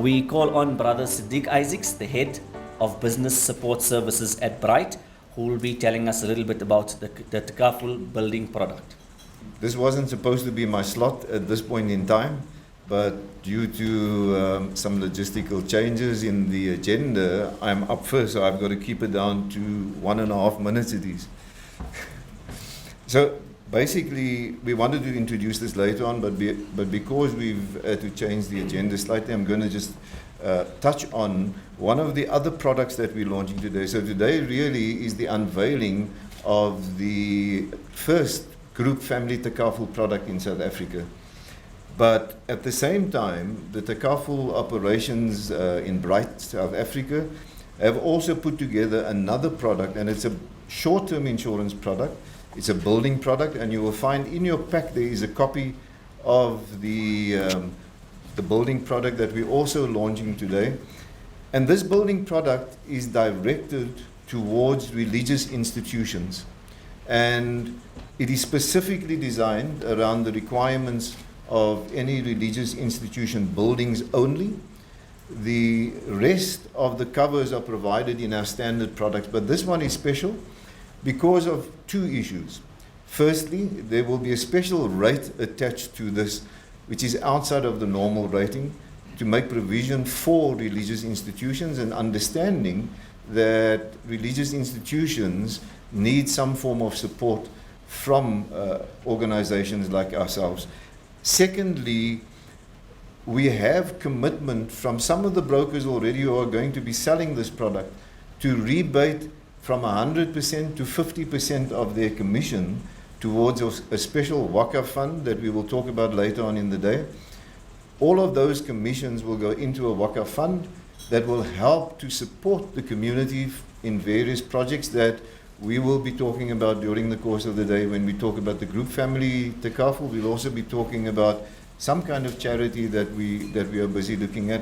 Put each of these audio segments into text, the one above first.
We call on Brother Siddiq Isaacs, the head of business support services at Bright, who will be telling us a little bit about the Takaful building product. This wasn't supposed to be my slot at this point in time, but due to some logistical changes in the agenda, I'm up first, so I've got to keep it down to 1.5 minutes it is. So basically, we wanted to introduce this later on, but because we've had to change the agenda slightly, I'm going to just touch on one of the other products that we're launching today. So today really is the unveiling of the first group family Takaful product in South Africa. But at the same time, the Takaful operations in Bright, South Africa, have also put together another product, and it's a short-term insurance product. It's a building product, and you will find in your pack there is a copy of the building product that we're also launching today. And this building product is directed towards religious institutions. And it is specifically designed around the requirements of any religious institution buildings only. The rest of the covers are provided in our standard products, but this one is special because of two issues. Firstly, there will be a special rate attached to this, which is outside of the normal rating, to make provision for religious institutions and understanding that religious institutions need some form of support from organizations like ourselves. Secondly, we have commitment from some of the brokers already who are going to be selling this product to rebate from 100% to 50% of their commission towards a special Waqf fund that we will talk about later on in the day. All of those commissions will go into a Waqf fund that will help to support the community in various projects that we will be talking about during the course of the day. When we talk about the group family Takaful, we'll also be talking about some kind of charity that we are busy looking at.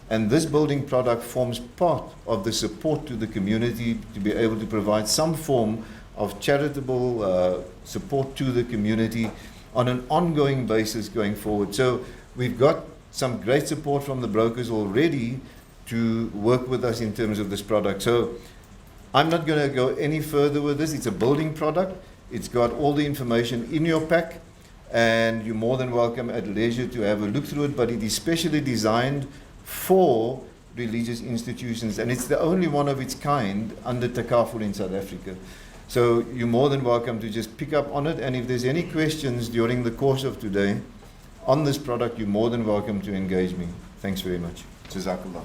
And this building product forms part of the support to the community to be able to provide some form of charitable support to the community on an ongoing basis going forward. So we've got some great support from the brokers already to work with us in terms of this product. So I'm not going to go any further with this. It's a building product. It's got all the information in your pack, and you're more than welcome at leisure to have a look through it, but it is specially designed for religious institutions, and it's the only one of its kind under Takaful in South Africa. So you're more than welcome to just pick up on it, and if there's any questions during the course of today on this product, you're more than welcome to engage me. Thanks very much. Jazakallah.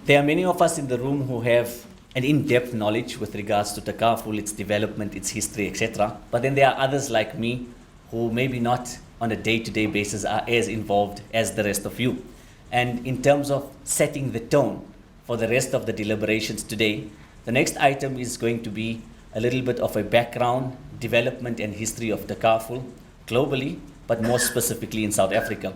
There are many of us in the room who have an in-depth knowledge with regards to Takaful, its development, its history, etc. But then there are others like me who maybe not on a day-to-day basis are as involved as the rest of you. And in terms of setting the tone for the rest of the deliberations today, the next item is going to be a little bit of a background, development and history of Takaful globally, but more specifically in South Africa.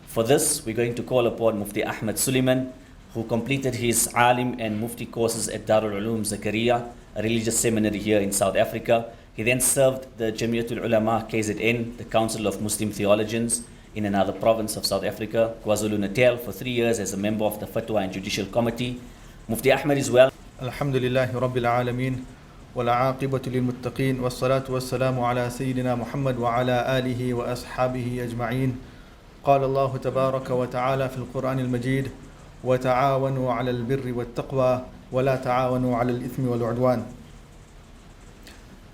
For this, we're going to call upon Mufti Ahmed Suleiman, who completed his Alim and Mufti courses at Darul Uloom Zakaria, a religious seminary here in South Africa. He then served the Jamiatul Ulama KZN, the Council of Muslim Theologians, in another province of South Africa, KwaZulu-Natal, for 3 years as a member of the Fatwa and Judicial Committee. Mufti Ahmed is well. Alhamdulillahi Rabbil Alameen, والعاقبة للمتقين والصلاة والسلام على سيدنا محمد وعلى آله وأصحابه أجمعين. قال الله تبارك وتعالى في القرآن المجيد: وتعاونوا على البر والتقوى ولا تعاونوا على الإثم والعدوان.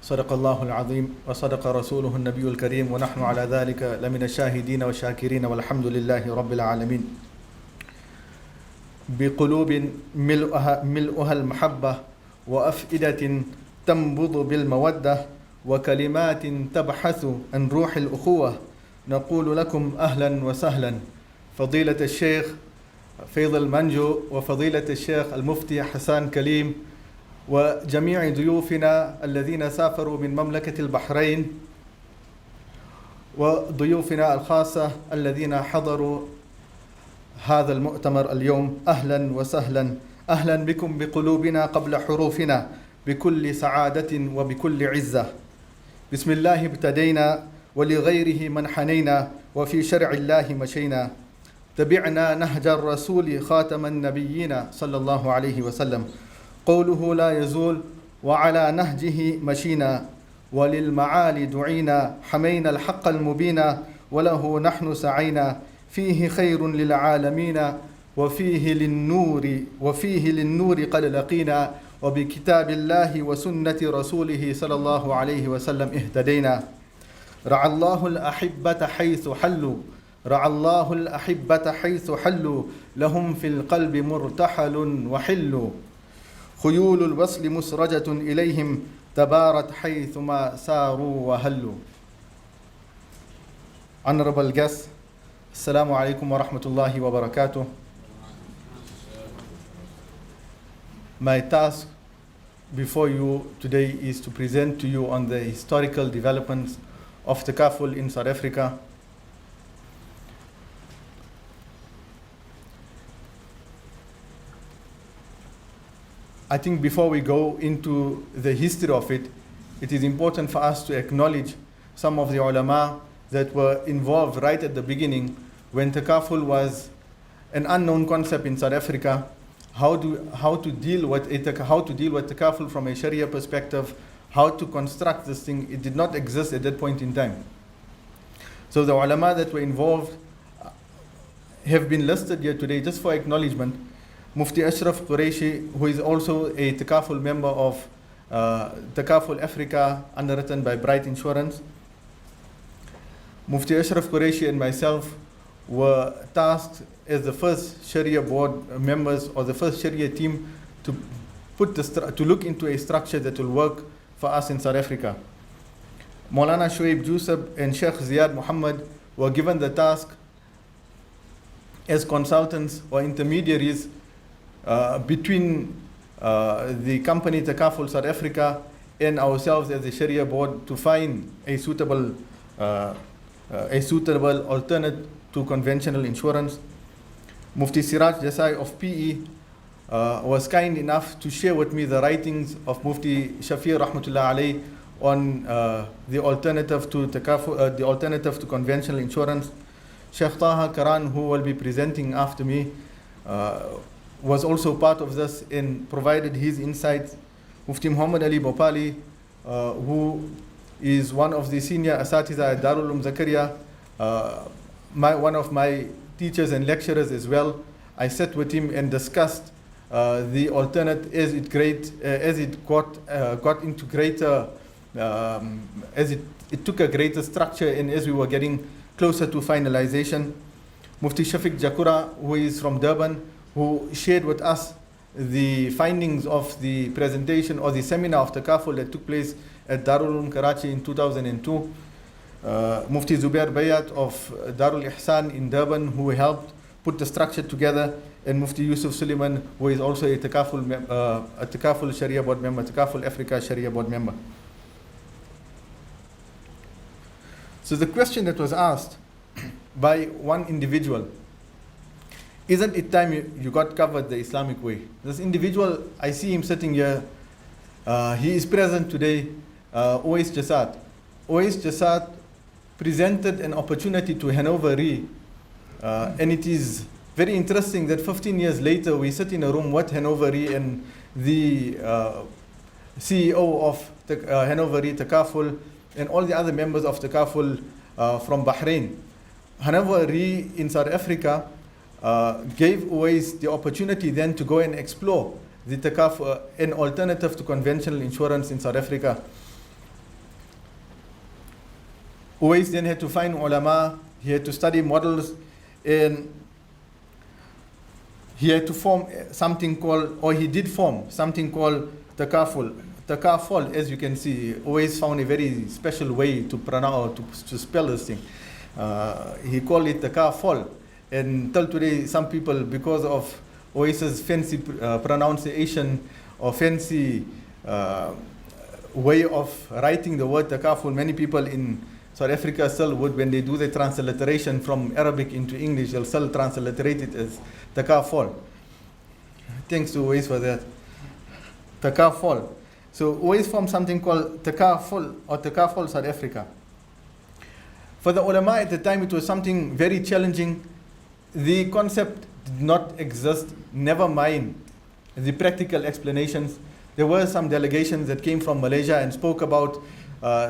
صدق الله العظيم وصدق رسوله النبي الكريم ونحن على ذلك لمن الشاهدين والشاكرين والحمد لله رب العالمين. بقلوب ملؤها المحبة وأفئدة تنبض بالمودة وكلمات تبحث عن روح الأخوة نقول لكم أهلا وسهلا فضيلة الشيخ فيض المنجو وفضيلة الشيخ المفتي حسان كليم وجميع ضيوفنا الذين سافروا من مملكة البحرين وضيوفنا الخاصة الذين حضروا هذا المؤتمر اليوم. أهلا وسهلا، أهلا بكم بقلوبنا قبل حروفنا، بكل سعادة وبكل عزة. بسم الله ابتدينا ولغيره من حنينا وفي شرع الله مشينا. تبعنا نهج الرسول خاتم النبيين صلى الله عليه وسلم قوله لا يزول وعلى نهجه مشينا وللمعالي دعينا حمينا الحق المبين وله نحن سعينا فيه خير للعالمين وفيه للنور قد لقينا وبكتاب الله وسنة رسوله صلى الله عليه وسلم اهتدينا رعى الله الأحبة حيث حلوا رعى الله الأحبة حيث حلوا لهم في القلب مرتحل وحل خيول الوصل مسرجة إليهم تبارت حيثما ساروا وهلوا. Honorable guests, Assalamu alaikum wa rahmatullahi wa barakatuh. My task before you today is to present to you on the historical developments of Takaful in South Africa. I think before we go into the history of it, it is important for us to acknowledge some of the ulama that were involved right at the beginning when Takaful was an unknown concept in South Africa. How to deal with Takaful from a Sharia perspective, how to construct this thing. It did not exist at that point in time. So the ulama that were involved have been listed here today just for acknowledgement. Mufti Ashraf Qureshi, who is also a Takaful member of Takaful Africa, underwritten by Bright Insurance. Mufti Ashraf Qureshi and myself were tasked as the first Sharia board members or the first Sharia team to look into a structure that will work for us in South Africa. Maulana Shoaib Jusab and Sheikh Ziyad Muhammad were given the task as consultants or intermediaries between the company Takaful South Africa and ourselves as the Sharia board to find a suitable alternate to conventional insurance. Mufti Siraj Desai of PE was kind enough to share with me the writings of Mufti Shafir Rahmatullah Alayh on the alternative to Takaful, the alternative to conventional insurance. Sheikh Taha Karan, who will be presenting after me, was also part of this and provided his insights. Mufti Muhammad Ali Bopali, who is one of the senior asatiza at Darul Zakaria, one of my teachers and lecturers as well. I sat with him and discussed the alternate as it got into greater, as it took a greater structure and as we were getting closer to finalization. Mufti Shafiq Jakura, who is from Durban, who shared with us the findings of the presentation or the seminar of Takaful that took place at Darul Karachi in 2002. Mufti Zubair Bayat of Darul Ihsan in Durban, who helped put the structure together, and Mufti Yusuf Suleiman, who is also a Takaful Sharia board member, Takaful Africa Sharia board member. So the question that was asked by one individual, isn't it time you got covered the Islamic way? This individual, I see him sitting here, he is present today, Oais Jasad. Oais Jasad presented an opportunity to Hanover Re, and it is very interesting that 15 years later we sit in a room with Hanover Re and the CEO of Hanover Re Takaful and all the other members of Takaful from Bahrain. Hanover Re in South Africa gave Uwais the opportunity then to go and explore the Takaful, an alternative to conventional insurance in South Africa. Uwais then had to find ulama, he had to study models, and he had to form something called, or he did form something called Takaful. Takaful, as you can see, Uwais found a very special way to pronounce, to spell this thing. He called it Takaful. And till today, some people, because of Uwais's fancy pronunciation or fancy way of writing the word Takaful, many people in South Africa still would, when they do the transliteration from Arabic into English, they'll still transliterate it as Takaful. Thanks to Uwais for that. Takaful. So Uwais formed something called Takaful or Takaful South Africa. For the ulama at the time, it was something very challenging. the concept did not exist, never mind the practical explanations. There were some delegations that came from Malaysia and spoke about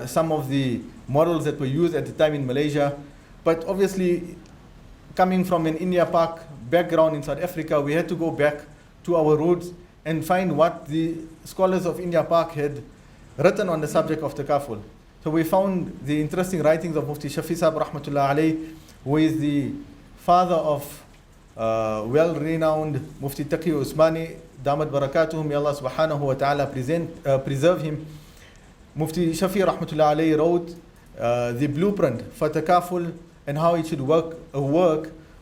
some of the models that were used at the time in Malaysia. But obviously, coming from an India Pak background in South Africa, we had to go back to our roots and find what the scholars of India Pak had written on the subject of takaful. So we found the interesting writings of Mufti Shafi Sahib Rahmatullah Alayh, who is the father of well-renowned Mufti Taqi Usmani, Damat Barakatuhu, may Allah subhanahu wa ta'ala preserve him. Mufti Shafi Rahmatullah Alayh wrote the blueprint for takaful and how it should work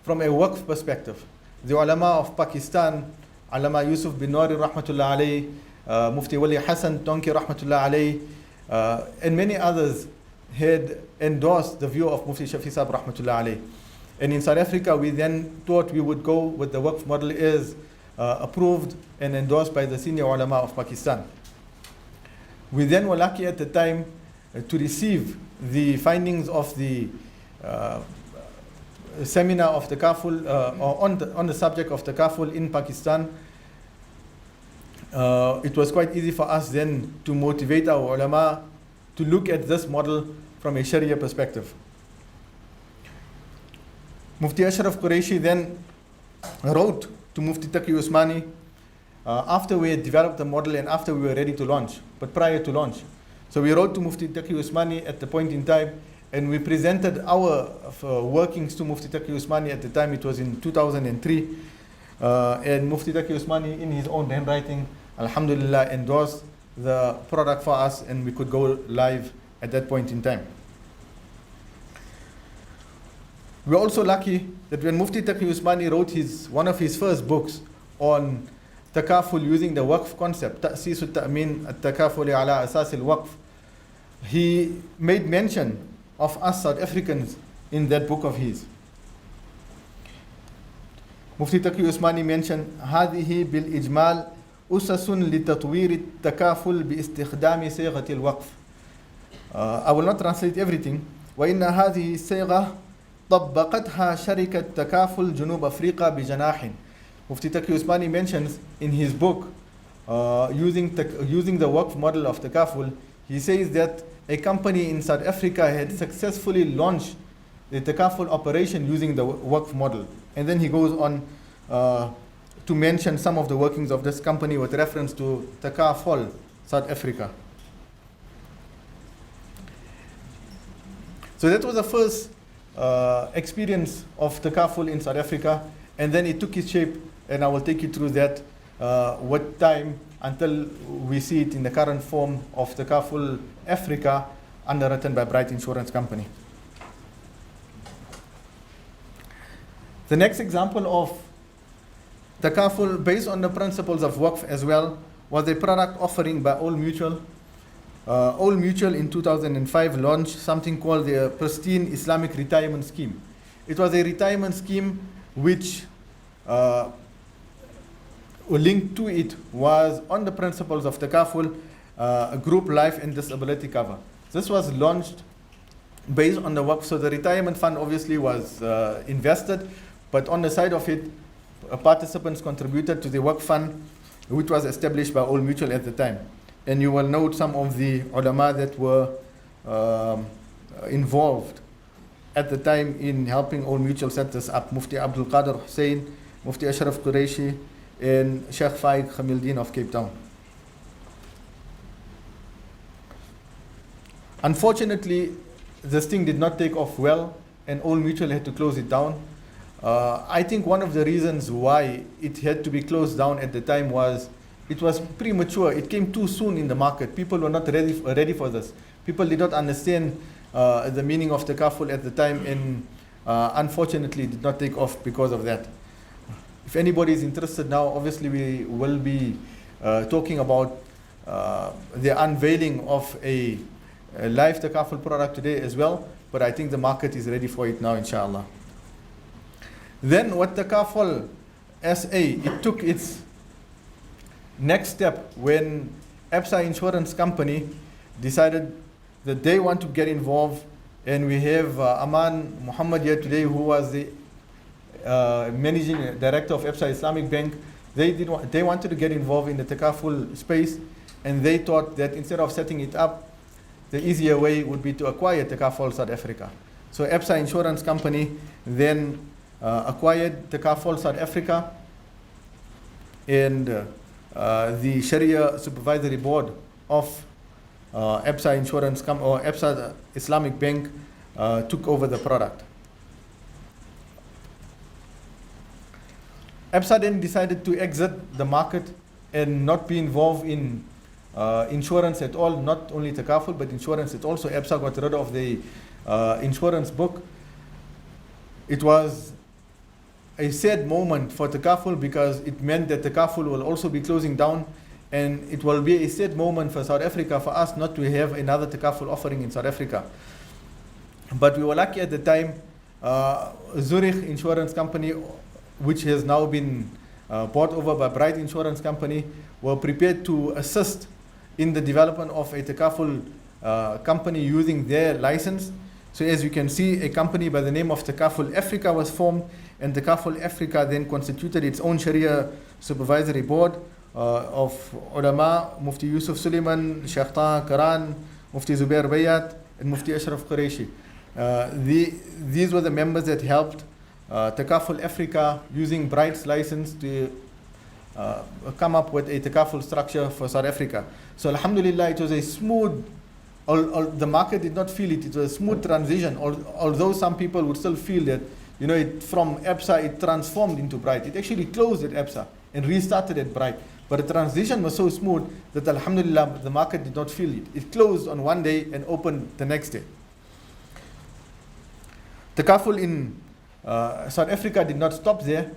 from a waqf perspective. The ulama of Pakistan, Allama Yusuf bin Nuri Rahmatullah Alayh, Mufti Wali Hassan Tonki Rahmatullah Alayh, and many others had endorsed the view of Mufti Shafi Sahib Rahmatullah Alayh. And in South Africa, we then thought we would go with the waqf model is approved and endorsed by the senior ulama of Pakistan. We then were lucky at the time to receive the findings of the seminar of takaful on the subject of takaful in Pakistan. It was quite easy for us then to motivate our ulama to look at this model from a Sharia perspective. Mufti Ashraf Qureshi then wrote to Mufti Taqi Usmani after we had developed the model and after we were ready to launch, but prior to launch. So we wrote to Mufti Taqi Usmani at the point in time, and we presented our workings to Mufti Taqi Usmani at the time. It was in 2003. And Mufti Taqi Usmani, in his own handwriting, alhamdulillah, endorsed the product for us, and we could go live at that point in time. We're also lucky that when Mufti Taqi Usmani wrote one of his first books on takaful using the waqf concept, Ta'sis al-Ta'min al-Takafuli ala Asas al-Waqf, he made mention of us South Africans in that book of his. Mufti Taqi Usmani mentioned هذه بالإجمال أسس لتطوير التكافل باستخدام صيغة الوقف. I will not translate everything. وإن هذه الصيغة طبقتها شركة تكافل جنوب أفريقيا بجناح. Mufti Taqi Usmani mentions in his book, using the waqf model of takaful, he says that a company in South Africa had successfully launched the takaful operation using the waqf model. And then he goes on to mention some of the workings of this company with reference to Takaful, South Africa. So that was the first experience of takaful in South Africa, and then it took its shape, and I will take you through that with time until we see it in the current form of Takaful Africa, underwritten by Bright Insurance Company. The next example of takaful based on the principles of waqf as well was a product offering by Old Mutual. Old Mutual in 2005 launched something called the Pristine Islamic Retirement Scheme. It was a retirement scheme which linked to it was on the principles of takaful, group life and disability cover. This was launched based on the waqf. So the retirement fund obviously was invested, but on the side of it, participants contributed to the waqf fund, which was established by Old Mutual at the time. And you will note some of the ulama that were involved at the time in helping Old Mutual set this up. Mufti Abdul Qadir Hussein, Mufti Ashraf Qureshi, and Sheikh Faik Khamildin of Cape Town. Unfortunately, this thing did not take off well, and Old Mutual had to close it down. I think one of the reasons why it had to be closed down at the time was it was premature. It came too soon in the market. People were not ready for this. People did not understand the meaning of takaful at the time, and unfortunately did not take off because of that. If anybody is interested now, obviously we will be talking about the unveiling of a live takaful product today as well, but I think the market is ready for it now, inshallah. Then what Takaful SA, it took its next step when Absa Insurance Company decided that they want to get involved, and we have Aman Muhammad here today, who was the managing director of EBSA Islamic Bank, they wanted to get involved in the Takaful space, and they thought that instead of setting it up, the easier way would be to acquire Takaful South Africa. So EBSA Insurance Company then acquired Takaful South Africa, and the Sharia Supervisory Board of EBSA or EBSA Islamic Bank took over the product. EBSA then decided to exit the market and not be involved in insurance at all, not only Takaful, but insurance at all. So EBSA got rid of the insurance book. It was a sad moment for Takaful because it meant that Takaful will also be closing down, and it will be a sad moment for South Africa for us not to have another Takaful offering in South Africa. But we were lucky at the time. Zurich Insurance Company, which has now been bought over by Bright Insurance Company, were prepared to assist in the development of a Takaful company using their license. So as you can see, a company by the name of Takaful Africa was formed, and Takaful Africa then constituted its own Sharia Supervisory Board of ulama, Mufti Yusuf Suleiman, Sheikh Taha Karan, Mufti Zubair Bayat, and Mufti Ashraf Qureshi. These were the members that helped Takaful Africa, using Bright's license, to come up with a Takaful structure for South Africa. So alhamdulillah, it was a smooth, the market did not feel it. It was a smooth transition, although some people would still feel that, from EBSA it transformed into Bright. It actually closed at EBSA and restarted at Bright. But the transition was so smooth that alhamdulillah, the market did not feel it. It closed on one day and opened the next day. Takaful in South Africa did not stop there.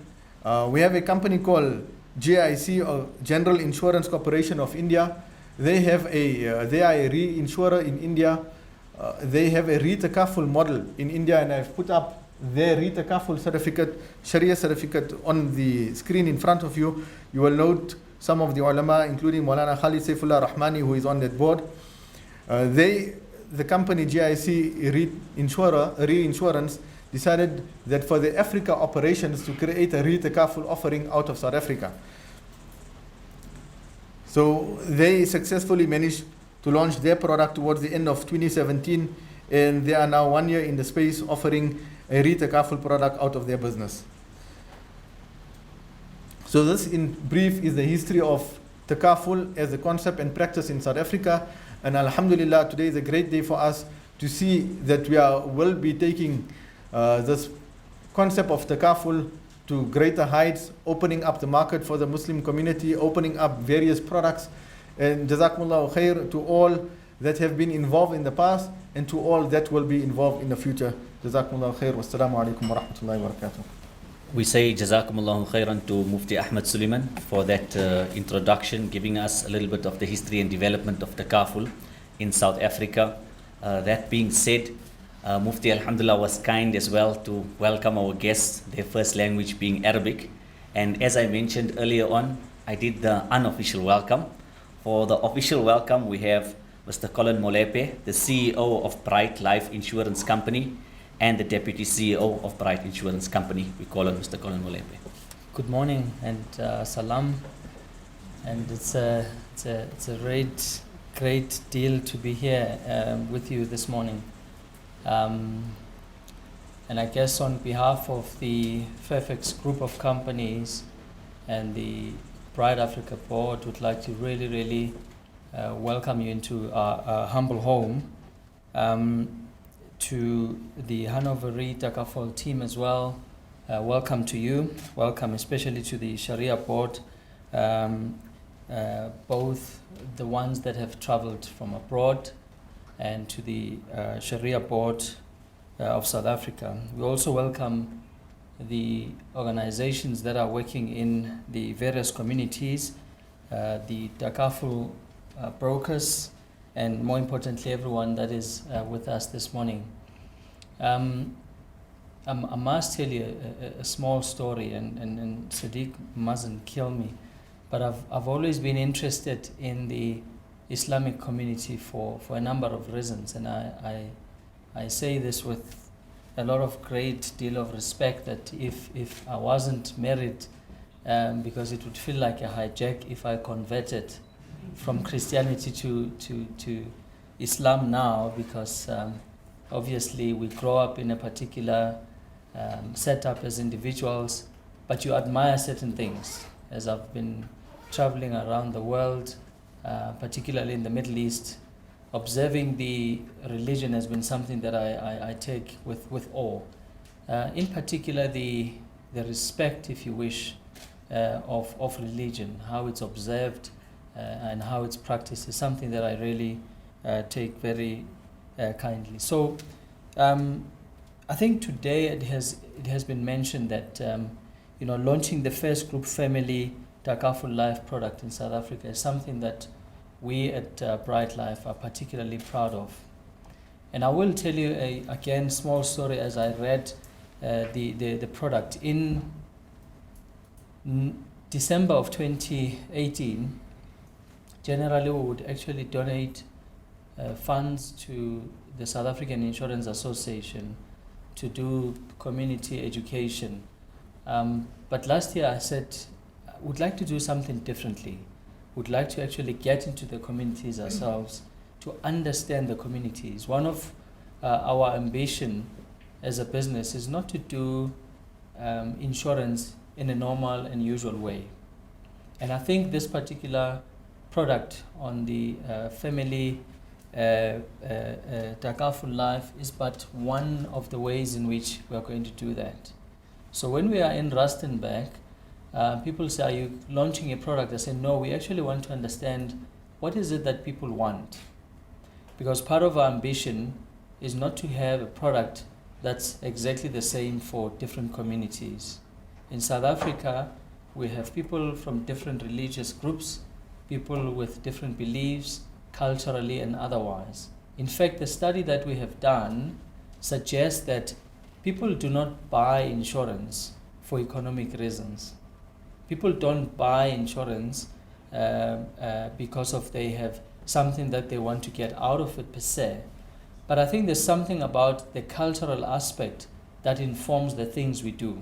We have a company called GIC, or General Insurance Corporation of India. They are a reinsurer in India. They have a re-Takaful model in India, and I've put up their re-Takaful certificate, Sharia certificate, on the screen in front of you. You will note some of the ulama, including Maulana Khalid Saifullah Rahmani, who is on that board. The company GIC Reinsurance decided that for the Africa operations to create a re-Takaful offering out of South Africa. So they successfully managed to launch their product towards the end of 2017, and they are now 1 year in the space offering a re-Takaful product out of their business. So this in brief is the history of Takaful as a concept and practice in South Africa. And alhamdulillah, today is a great day for us to see that we will be taking this concept of Takaful to greater heights, opening up the market for the Muslim community, opening up various products. And Jazakumullahu khair to all that have been involved in the past and to all that will be involved in the future. Jazakumullahu khair. Wassalamu alaikum wa rahmatullahi wa barakatuh. We say Jazakumullahu khairan to Mufti Ahmad Suleiman for that introduction, giving us a little bit of the history and development of Takaful in South Africa. That being said, Mufti alhamdulillah was kind as well to welcome our guests, their first language being Arabic. And as I mentioned earlier on, I did the unofficial welcome. For the official welcome, we have Mr. Colin Molepe, the CEO of Bright Life Insurance Company, and the Deputy CEO of Bright Insurance Company. We call him Mr. Colin Molepe. Good morning and salam. And it's a great deal to be here with you this morning. And I guess on behalf of the Fairfax Group of Companies and the Bright Africa Board, would like to really welcome you into our humble home. To the Hanover Re Takaful team as well, welcome to you. Welcome especially to the Sharia Board, both the ones that have traveled from abroad and to the Sharia Board of South Africa. We also welcome the organizations that are working in the various communities, the Takaful brokers, and more importantly, everyone that is with us this morning. I must tell you a small story, and Sadiq mustn't kill me, but I've always been interested in the Islamic community for a number of reasons, and I say this with a lot of great deal of respect that if I wasn't married, because it would feel like a hijack if I converted from Christianity to Islam now, because obviously we grow up in a particular setup as individuals, but you admire certain things. As I've been traveling around the world, particularly in the Middle East, observing the religion has been something that I take with awe. In particular, the respect, if you wish, of religion, how it's observed and how it's practiced is something that I really take very kindly. So I think today it has been mentioned that launching the first group family Takaful Life product in South Africa is something that we at Bright Life are particularly proud of. And I will tell you again small story as I read the product. In December of 2018, generally we would actually donate funds to the South African Insurance Association to do community education. But last year I said, would like to do something differently. Would like to actually get into the communities ourselves to understand the communities. One of our ambition as a business is not to do insurance in a normal and usual way. And I think this particular product on the family Takaful Life is but one of the ways in which we are going to do that. So when we are in Rustenburg, people say, are you launching a product? I say, no, we actually want to understand what is it that people want. Because part of our ambition is not to have a product that's exactly the same for different communities. In South Africa, we have people from different religious groups, people with different beliefs, culturally and otherwise. In fact, the study that we have done suggests that people do not buy insurance for economic reasons. People don't buy insurance because of they have something that they want to get out of it per se. But I think there's something about the cultural aspect that informs the things we do.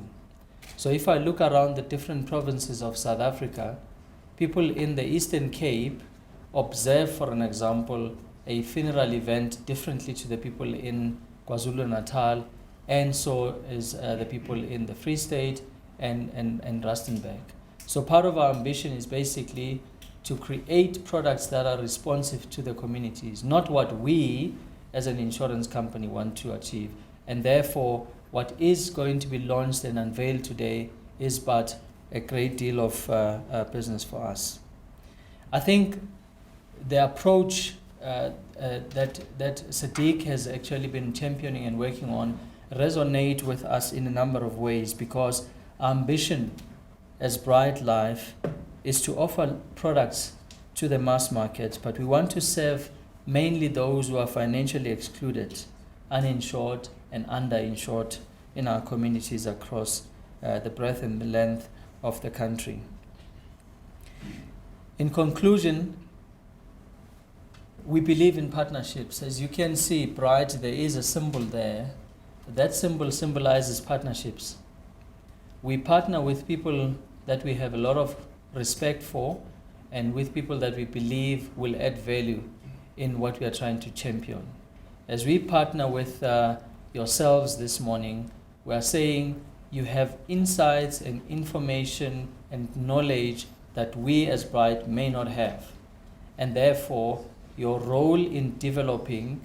So if I look around the different provinces of South Africa, people in the Eastern Cape observe, for an example, a funeral event differently to the people in KwaZulu-Natal, and so is the people in the Free State and Rustenburg. So part of our ambition is basically to create products that are responsive to the communities, not what we as an insurance company want to achieve. And therefore, what is going to be launched and unveiled today is but a great deal of business for us. I think the approach that Sadiq has actually been championing and working on resonate with us in a number of ways, because our ambition as Bright Life is to offer products to the mass market, but we want to serve mainly those who are financially excluded, uninsured and underinsured in our communities across the breadth and the length of the country. In conclusion, we believe in partnerships. As you can see, Bright, there is a symbol there. That symbol symbolizes partnerships. We partner with people that we have a lot of respect for, and with people that we believe will add value in what we are trying to champion. As we partner with yourselves this morning, we are saying you have insights and information and knowledge that we as Bright may not have. And therefore, your role in developing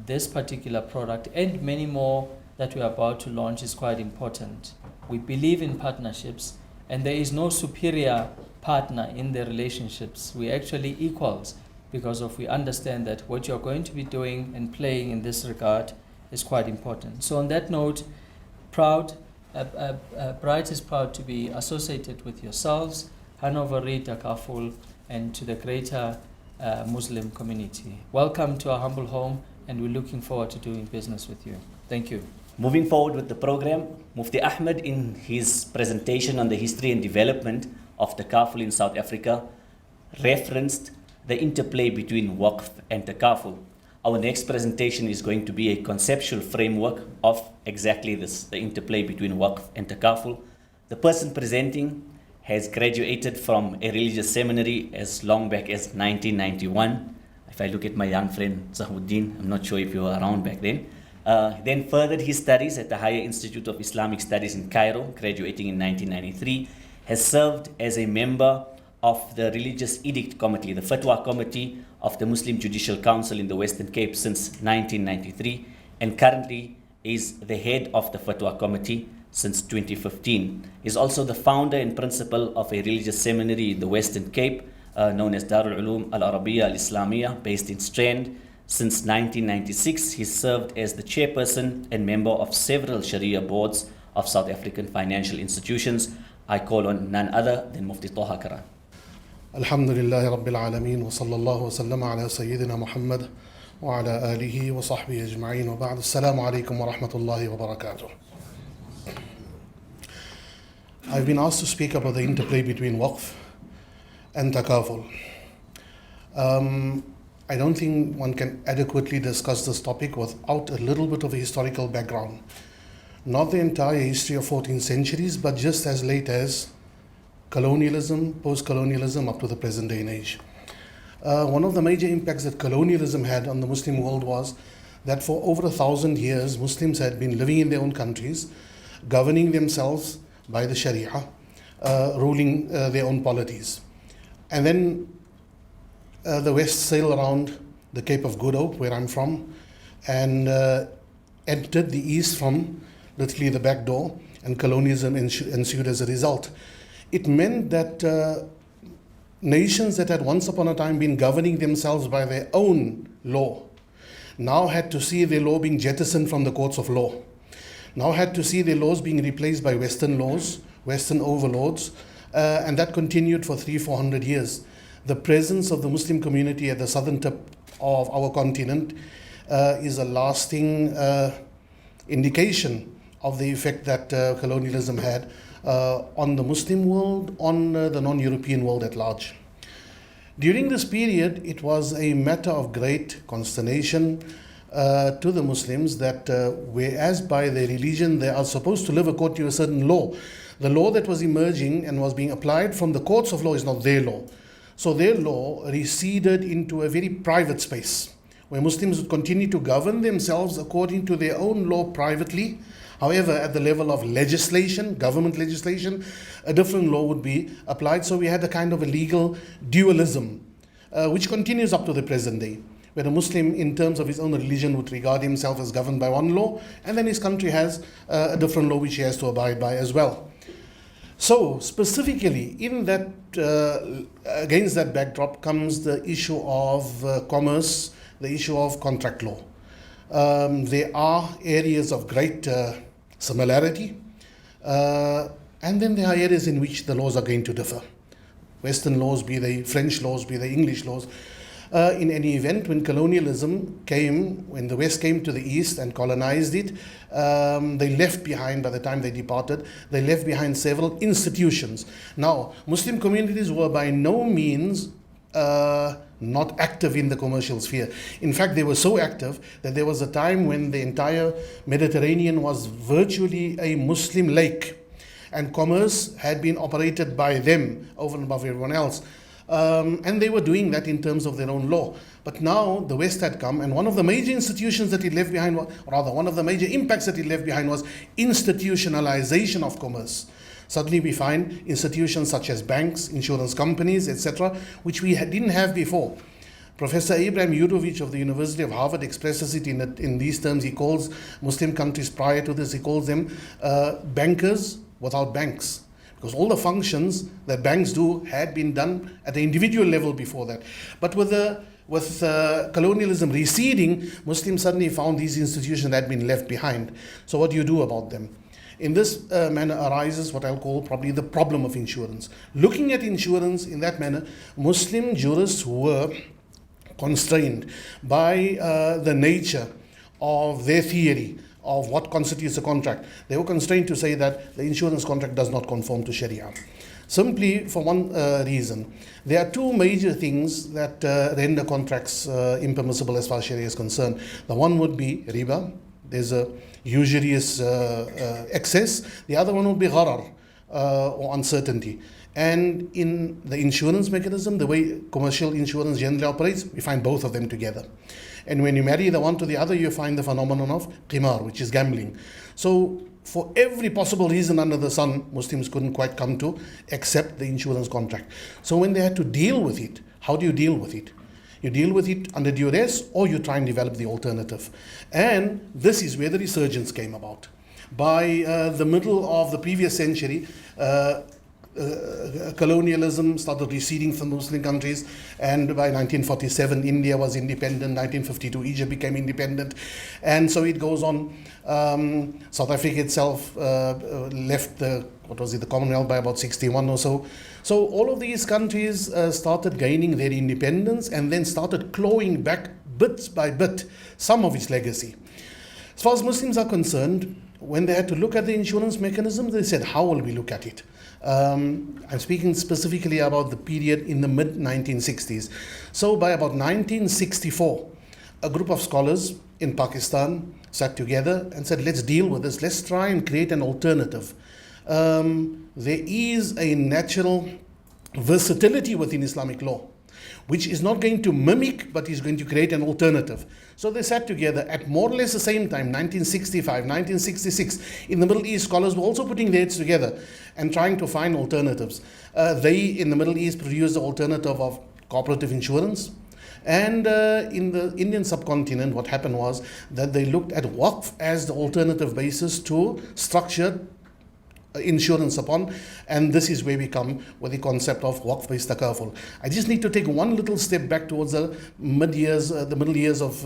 this particular product and many more that we are about to launch is quite important. We believe in partnerships, and there is no superior partner in the relationships. We actually equals, because we understand that what you're going to be doing and playing in this regard is quite important. So on that note, Bright is proud to be associated with yourselves, Hanover Re Takaful, and to the greater Muslim community. Welcome to our humble home, and we're looking forward to doing business with you. Thank you. Moving forward with the program, Mufti Ahmed, in his presentation on the history and development of Takaful in South Africa, referenced the interplay between Waqf and Takaful. Our next presentation is going to be a conceptual framework of exactly this, the interplay between waqf and takaful. The person presenting has graduated from a religious seminary as long back as 1991. If I look at my young friend Zahuddin, I'm not sure if you were around back then. Then furthered his studies at the Higher Institute of Islamic Studies in Cairo, graduating in 1993. Has served as a member of the Religious Edict Committee, the Fatwa Committee of the Muslim Judicial Council in the Western Cape since 1993, and currently is the head of the Fatwa Committee since 2015. Is also the founder and principal of a religious seminary in the Western Cape, known as Darul Ulum Al Arabiya Al Islamiyya, based in Strand. Since 1996, he served as the chairperson and member of several Sharia boards of South African financial institutions. I call on none other than Mufti Toha Karan. Alhamdulillahi Rabbil Alameen wa sallallahu wa sallam ala Sayyidina Muhammad wa ala alihi wa sahbihi ajma'in wa ba'd. Assalamu alaikum wa rahmatullahi wa barakatuh. I've been asked to speak about the interplay between waqf and takaful. I don't think one can adequately discuss this topic without a little bit of a historical background. Not the entire history of 14 centuries, but just as late as colonialism, post-colonialism, up to the present day and age. One of the major impacts that colonialism had on the Muslim world was that for over 1,000 years, Muslims had been living in their own countries, governing themselves by the Sharia, ruling their own polities. And then the West sailed around the Cape of Good Hope, where I'm from, and entered the East from literally the back door, and colonialism ensued as a result. It meant that nations that had once upon a time been governing themselves by their own law now had to see their law being jettisoned from the courts of law, now had to see their laws being replaced by Western laws, Western overlords, and that continued for 300-400 years. The presence of the Muslim community at the southern tip of our continent is a lasting indication of the effect that colonialism had on the Muslim world, on the non-European world at large. During this period, it was a matter of great consternation to the Muslims that whereas by their religion they are supposed to live according to a certain law, the law that was emerging and was being applied from the courts of law is not their law. So their law receded into a very private space where Muslims would continue to govern themselves according to their own law privately. However, at the level of legislation, government legislation, a different law would be applied. So we had a kind of a legal dualism, which continues up to the present day, where a Muslim, in terms of his own religion, would regard himself as governed by one law, and then his country has a different law which he has to abide by as well. So specifically, in that, against that backdrop comes the issue of commerce, the issue of contract law. There are areas of great similarity, and then there are areas in which the laws are going to differ. Western laws, be they French laws, be they English laws. In any event, when colonialism came, when the West came to the East and colonized it, they left behind, by the time they departed, they left behind several institutions. Now, Muslim communities were by no means not active in the commercial sphere. In fact, they were so active that there was a time when the entire Mediterranean was virtually a Muslim lake, and commerce had been operated by them over and above everyone else. And they were doing that in terms of their own law. But now the West had come, and one of the major institutions that it left behind, one of the major impacts that it left behind was institutionalization of commerce. Suddenly we find institutions such as banks, insurance companies, etc., which we didn't have before. Professor Ibrahim Yudovic of the University of Harvard expresses it in these terms. He calls Muslim countries prior to this, he calls them bankers without banks. Because all the functions that banks do had been done at the individual level before that. But with colonialism receding, Muslims suddenly found these institutions had been left behind. So what do you do about them? In this manner arises what I'll call probably the problem of insurance. Looking at insurance in that manner, Muslim jurists were constrained by the nature of their theory of what constitutes a contract. They were constrained to say that the insurance contract does not conform to Sharia. Simply for one reason. There are two major things that render contracts impermissible as far as Sharia is concerned. The one would be riba. There's a usurious excess. The other one would be gharar, or uncertainty. And in the insurance mechanism, the way commercial insurance generally operates, we find both of them together. And when you marry the one to the other, you find the phenomenon of qimar, which is gambling. So for every possible reason under the sun, Muslims couldn't quite come to accept the insurance contract. So when they had to deal with it, how do you deal with it? You deal with it under duress, or you try and develop the alternative. And this is where the resurgence came about. By the middle of the previous century, colonialism started receding from Muslim countries, and by 1947 India was independent, 1952 Egypt became independent, and so it goes on. South Africa itself left the Commonwealth by about 61 or so. So all of these countries started gaining their independence and then started clawing back bit by bit some of its legacy. As far as Muslims are concerned, when they had to look at the insurance mechanism, they said, how will we look at it? I'm speaking specifically about the period in the mid-1960s. So by about 1964, a group of scholars in Pakistan sat together and said, let's deal with this. Let's try and create an alternative. There is a natural versatility within Islamic law, which is not going to mimic, but is going to create an alternative. So they sat together at more or less the same time, 1965, 1966. In the Middle East, scholars were also putting their heads together and trying to find alternatives. They, in the Middle East, produced the alternative of cooperative insurance. And in the Indian subcontinent, what happened was that they looked at waqf as the alternative basis to structured insurance upon, and this is where we come with the concept of waqf-based takaful. I just need to take one little step back towards the middle years of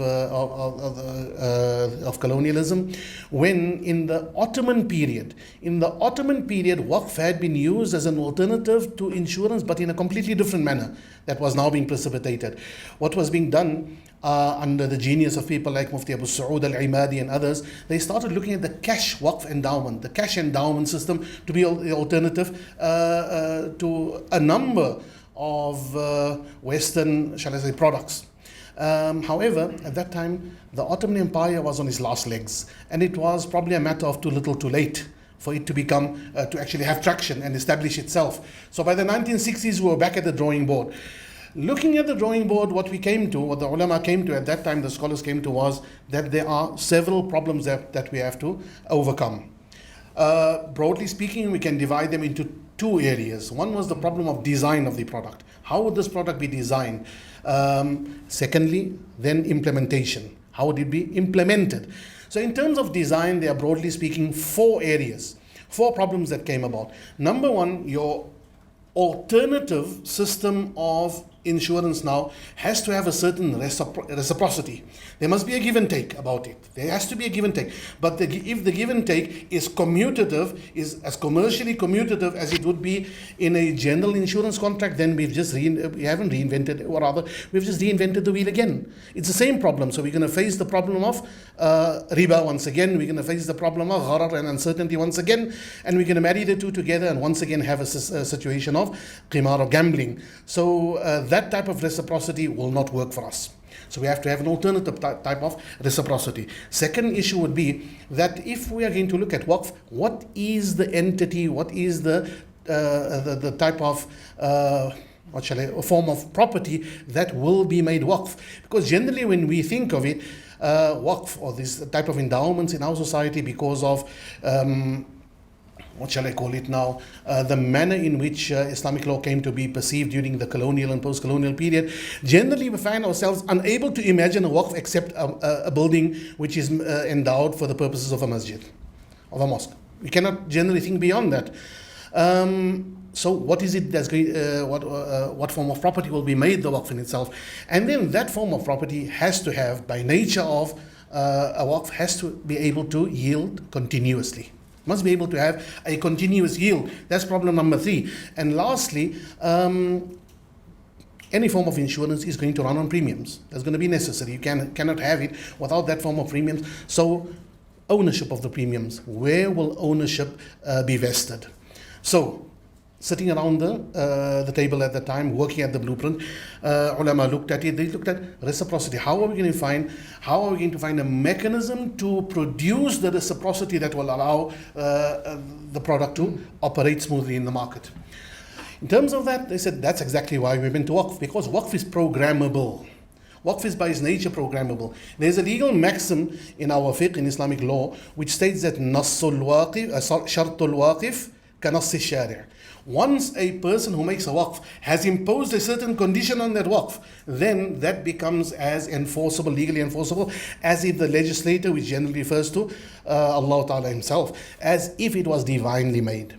colonialism, when in the Ottoman period, waqf had been used as an alternative to insurance, but in a completely different manner that was now being precipitated. What was being done under the genius of people like Mufti Abu Saud al-Imadi and others, they started looking at the cash waqf endowment, the cash endowment system, to be the alternative to a number of Western, shall I say, products. However, at that time, the Ottoman Empire was on its last legs, and it was probably a matter of too little too late for it to become, to actually have traction and establish itself. So by the 1960s, we were back at the drawing board. Looking at the drawing board, what the ulama came to at that time, the scholars came to, was that there are several problems that we have to overcome. Broadly speaking, we can divide them into two areas. One was the problem of design of the product. How would this product be designed? Secondly, then implementation. How would it be implemented? So in terms of design, there are, broadly speaking, four problems that came about. Number one, your alternative system of insurance now has to have a certain reciprocity. There must be a give and take about it. There has to be a give and take. But if the give and take is commutative, is as commercially commutative as it would be in a general insurance contract, then we haven't reinvented, or rather, we've just reinvented the wheel again. It's the same problem. So we're going to face the problem of riba once again. We're going to face the problem of gharar and uncertainty once again. And we're going to marry the two together and once again have a situation of qimar, or gambling. So that type of reciprocity will not work for us. So we have to have an alternative type of reciprocity. Second issue would be that if we are going to look at waqf, what is the entity, what is the type of a form of property that will be made waqf? Because generally when we think of it, waqf, or this type of endowments in our society, because of the manner in which Islamic law came to be perceived during the colonial and post-colonial period, generally we find ourselves unable to imagine a waqf except a building which is endowed for the purposes of a masjid, of a mosque. We cannot generally think beyond that. So what is it that's going, what form of property will be made the waqf in itself? And then that form of property has to have, by nature of a waqf, has to be able to yield continuously. Must be able to have a continuous yield. That's problem number 3. And lastly, any form of insurance is going to run on premiums. That's going to be necessary. You cannot have it without that form of premiums. So ownership of the premiums. Where will ownership be vested? So sitting around the table at the time, working at the blueprint. Ulama looked at it. They looked at reciprocity. How are we going to find a mechanism to produce the reciprocity that will allow the product to operate smoothly in the market? In terms of that, they said that's exactly why we went to Waqf, because Waqf is programmable. Waqf is by its nature programmable. There's a legal maxim in our fiqh, in Islamic law, which states that Nassul Waqif, Shartul Waqif, ka Nassi Shari'. Once a person who makes a waqf has imposed a certain condition on that waqf, then that becomes as enforceable, legally enforceable, as if the legislator, which generally refers to Allah Ta'ala himself, as if it was divinely made.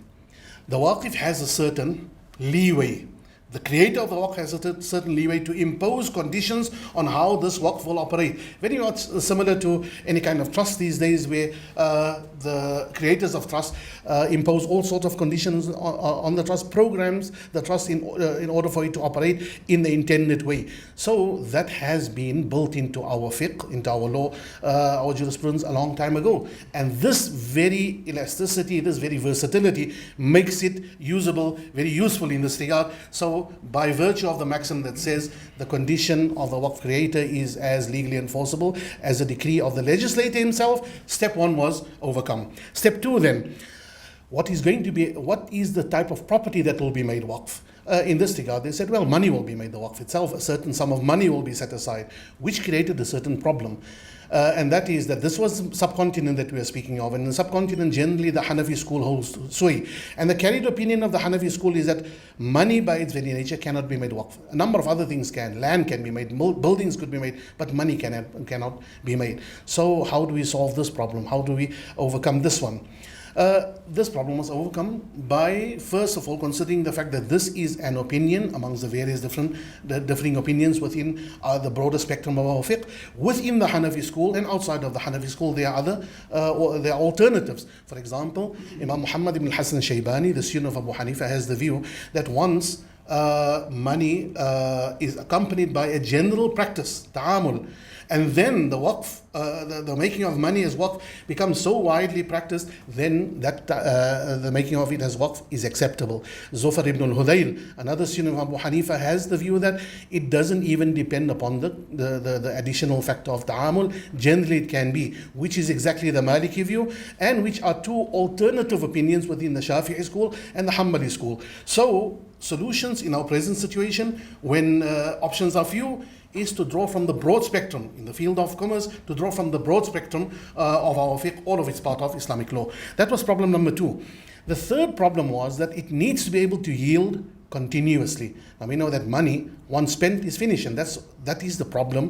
The waqif has a certain leeway. The creator of the waqf has a certain leeway to impose conditions on how this waqf will operate. Very much similar to any kind of trust these days, where the creators of trust impose all sorts of conditions on the trust, programs the trust in order for it to operate in the intended way. So that has been built into our fiqh, into our law, our jurisprudence a long time ago. And this very elasticity, this very versatility makes it usable, very useful in this regard. So by virtue of the maxim that says the condition of the waqf creator is as legally enforceable as the decree of the legislator himself, step one was overcome. Step two then, what is the type of property that will be made waqf? In this regard, they said, well, money will be made the waqf itself. A certain sum of money will be set aside, which created a certain problem. And that is that this was subcontinent that we are speaking of. And in the subcontinent, generally the Hanafi school holds sway. And the carried opinion of the Hanafi school is that money by its very nature cannot be made waqf. A number of other things can. Land can be made, buildings could be made, but money cannot be made. So how do we solve this problem? How do we overcome this one? This problem was overcome by, first of all, considering the fact that this is an opinion amongst the various differing opinions within the broader spectrum of our fiqh. Within the Hanafi school and outside of the Hanafi school, there are there are alternatives. For example, Imam Muhammad ibn Hassan Shaybani, the student of Abu Hanifa, has the view that once money is accompanied by a general practice, ta'amul, and then the waqf, the making of money as waqf becomes so widely practiced, then that the making of it as waqf is acceptable. Zufar ibn al-Hudayl, another student of Abu Hanifa, has the view that it doesn't even depend upon the additional factor of ta'amul. Generally it can be, which is exactly the Maliki view, and which are two alternative opinions within the Shafi'i school and the Hanbali school. So solutions in our present situation, when options are few, is to draw from the broad spectrum in the field of commerce, to draw from the broad spectrum of our fiqh, all of it's part of Islamic law. That was problem number two. The third problem was that it needs to be able to yield continuously. Now we know that money, once spent, is finished, and that is the problem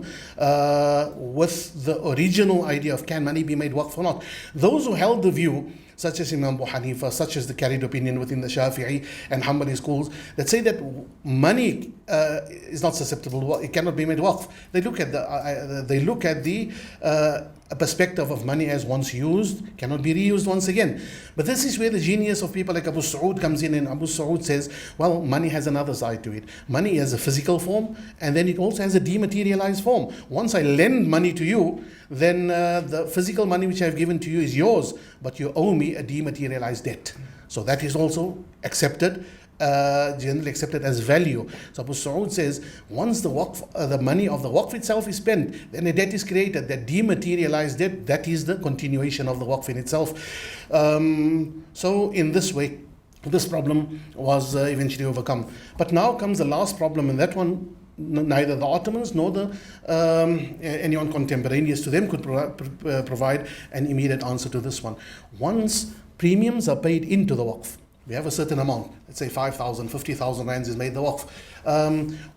with the original idea of can money be made waqf or not. Those who held the view, such as Imam Abu Hanifa, such as the carried opinion within the Shafi'i and Hanbali schools, that say that money is not susceptible, it cannot be made waqf. They look at the perspective of money as once used, cannot be reused once again. But this is where the genius of people like Abu Saud comes in, and Abu Saud says, well, money has another side to it. Money has a physical form, and then it also has a dematerialized form. Once I lend money to you, then the physical money which I've given to you is yours, but you owe me a dematerialized debt. So that is also accepted, generally accepted as value. So Abu Saud says, once the waqf, the money of the waqf itself is spent, then a debt is created. That dematerialized debt, that is the continuation of the waqf in itself. So in this way, this problem was eventually overcome. But now comes the last problem, and that one, neither the Ottomans nor anyone contemporaneous to them could provide an immediate answer to this one. Once premiums are paid into the waqf, we have a certain amount, let's say 5,000, 50,000 rands is made the waqf.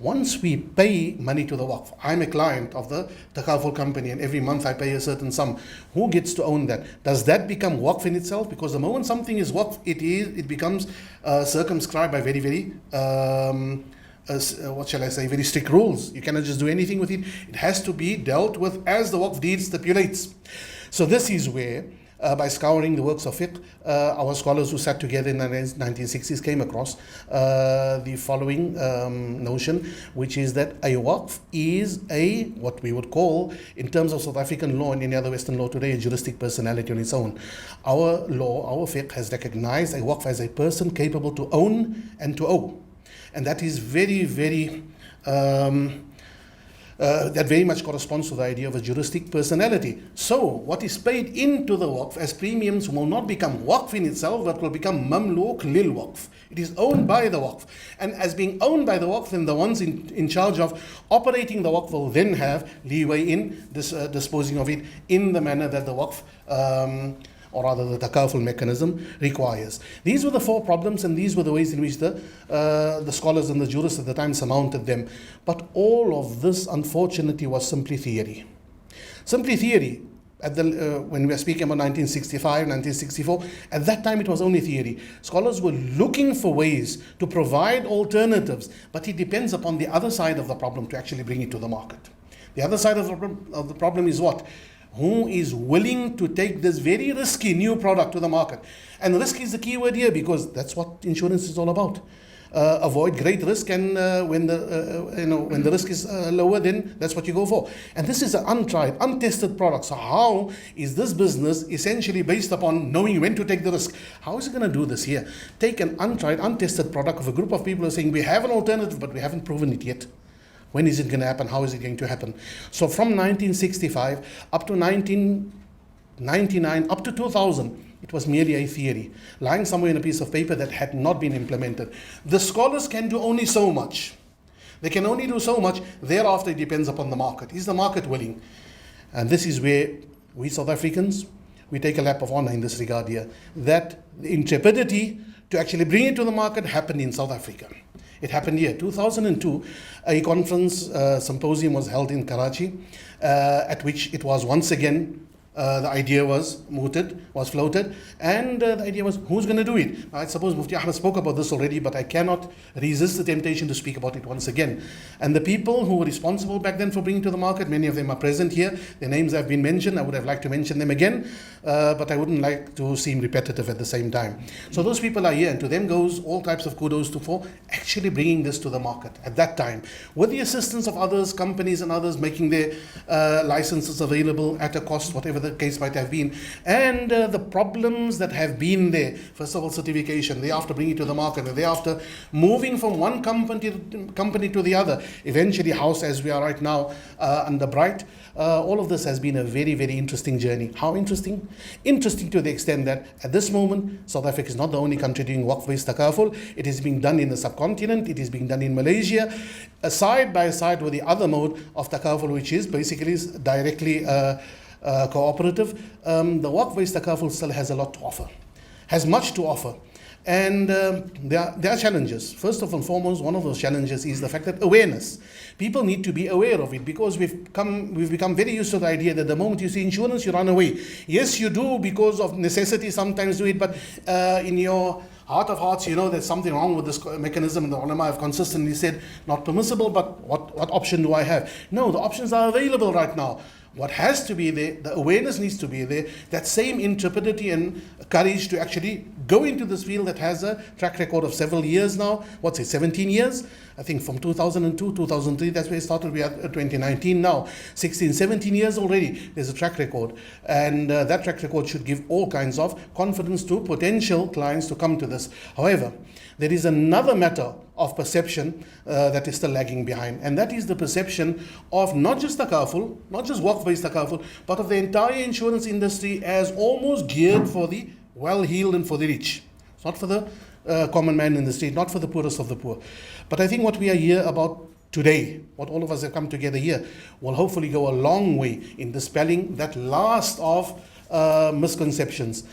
Once we pay money to the waqf, I'm a client of the Takaful company, and every month I pay a certain sum. Who gets to own that? Does that become waqf in itself? Because the moment something is waqf, it becomes circumscribed by very, very very strict rules. You cannot just do anything with it. It has to be dealt with as the waqf deed stipulates. So this is where by scouring the works of fiqh, our scholars who sat together in the 1960s came across the following notion, which is that a waqf is what we would call, in terms of South African law and any other Western law today, a juristic personality on its own. Our law, our fiqh has recognized a waqf as a person capable to own and to owe. And that is very, very that very much corresponds to the idea of a juristic personality. So what is paid into the waqf as premiums will not become waqf in itself, but will become mamluk lil waqf. It is owned by the waqf. And as being owned by the waqf, then the ones in charge of operating the waqf will then have leeway in disposing of it in the manner that the waqf or rather the takaful mechanism requires. These were the four problems, and these were the ways in which the scholars and the jurists at the time surmounted them. But all of this, unfortunately, was simply theory. Simply theory. When we are speaking about 1965, 1964, at that time it was only theory. Scholars were looking for ways to provide alternatives, but it depends upon the other side of the problem to actually bring it to the market. The other side of the problem is what? Who is willing to take this very risky new product to the market? And risk is the key word here, because that's what insurance is all about. Avoid great risk, and when the risk is lower, then that's what you go for. And this is an untried, untested product. So how is this business essentially based upon knowing when to take the risk? How is it going to do this here? Take an untried, untested product of a group of people who are saying we have an alternative, but we haven't proven it yet. When is it going to happen? How is it going to happen? So from 1965 up to 1999, up to 2000, it was merely a theory, lying somewhere in a piece of paper that had not been implemented. The scholars can do only so much. They can only do so much. Thereafter, it depends upon the market. Is the market willing? And this is where we South Africans, we take a lap of honor in this regard here, that the intrepidity to actually bring it to the market happened in South Africa. It happened here. 2002, a conference, symposium was held in Karachi, at which it was once again, the idea was floated, and the idea was, who's going to do it? I suppose Mufti Ahmed spoke about this already, but I cannot resist the temptation to speak about it once again. And the people who were responsible back then for bringing to the market, many of them are present here. Their names have been mentioned. I would have liked to mention them again, but I wouldn't like to seem repetitive at the same time. So those people are here, and to them goes all types of kudos for actually bringing this to the market at that time, with the assistance of others, companies and others making their licenses available at a cost, whatever the case might have been, and the problems that have been there. First of all, certification, thereafter bringing it to the market, and thereafter moving from one company to the other, eventually housed as we are right now under Bright. All of this has been a very, very interesting journey. How interesting? Interesting to the extent that at this moment, South Africa is not the only country doing waqf-based takaful. It is being done in the subcontinent. It is being done in Malaysia, side by side with the other mode of takaful, which is basically directly cooperative. The waqf-based takaful still has a lot to offer, has much to offer. And there are challenges. First of and foremost, one of those challenges is the fact that awareness. People need to be aware of it, because we've become very used to the idea that the moment you see insurance, you run away. Yes, you do because of necessity sometimes do it, but in your heart of hearts, you know there's something wrong with this mechanism, and the ulama have consistently said, not permissible, but what option do I have? No, the options are available right now. What has to be there, the awareness needs to be there, that same intrepidity and courage to actually go into this field that has a track record of several years now. 17 years? I think from 2002, 2003, that's where it started. We are 2019 now. 16, 17 years already, there's a track record. And that track record should give all kinds of confidence to potential clients to come to this. However, there is another matter of perception that is still lagging behind, and that is the perception of not just takaful, not just waqf-based takaful, but of the entire insurance industry as almost geared for the well-heeled and for the rich. It's not for the common man in the street, not for the poorest of the poor. But I think what we are here about today, what all of us have come together here, will hopefully go a long way in dispelling that last of misconceptions.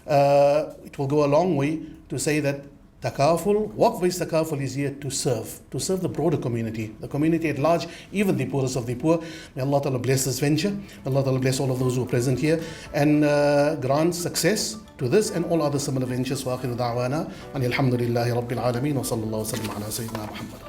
It will go a long way to say that takaful, waqf-based takaful is here to serve the broader community, the community at large, even the poorest of the poor. May Allah Ta'ala bless this venture. May Allah Ta'ala bless all of those who are present here, and grant success to this and all other similar ventures. Wa akhiru da'wana, and alhamdulillahi rabbil alameen, wa sallallahu wa sallam ala sayyidina Muhammad.